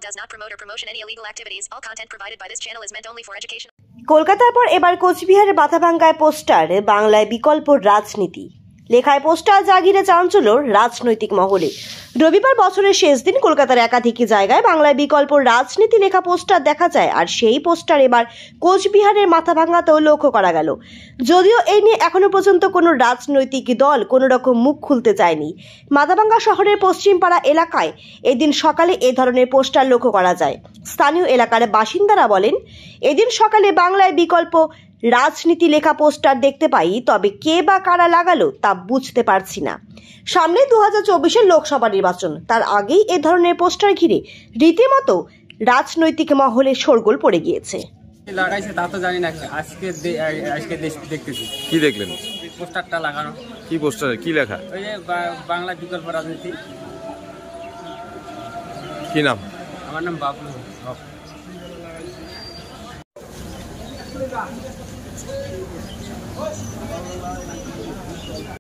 does not promote or promotion any illegal activities. All content provided by this channel is meant only for education. কলকাতার পর এবার কোচবিহারের মাথাভাঙ্গায় poster, বাংলায় বিকল্প রাজনীতি লেখায় পোস্টার জাগিরে চাঞ্চল্য রাজনৈতিক মহলে। রবিবার বছরের শেষ দিন কলকাতার একাধিক জায়গায় বাংলায় বিকল্প রাজনীতি লেখা পোস্টার দেখা যায়, আর সেই পোস্টার এবার কোচবিহারের মাথাভাঙ্গাতেও লক্ষ্য করা গেল। যদিও এই নিয়ে এখনো পর্যন্ত কোনো রাজনৈতিক দল কোনো রকম মুখ খুলতে চায়নি। মাথাভাঙ্গা শহরের পশ্চিমপাড়া এলাকায় এদিন সকালে এ ধরনের পোস্টার লক্ষ্য করা যায়। স্থানীয় এলাকার বাসিন্দারা বলেন, এদিন সকালে বাংলায় বিকল্প রাজনীতি লেখা পোস্টার দেখতে পাই, তবে কে বা কারা লাগালো তা বুঝতে পারছি না। সামনে 2024-এর লোকসভা নির্বাচন, তার আগেই এ ধরনের পোস্টার ঘিরে রীতিমতো রাজনৈতিক মহলে শোরগোল পড়ে গিয়েছে। লাগাইছে তা তো জানি না, আজকে দেখতেছি। কি দেখলেন? পোস্টারটা লাগানো। কি পোস্টারে কি লেখা? ওই যে বাংলা বিকল্প রাজনীতি। কি নাম? আমার নাম বাবলু।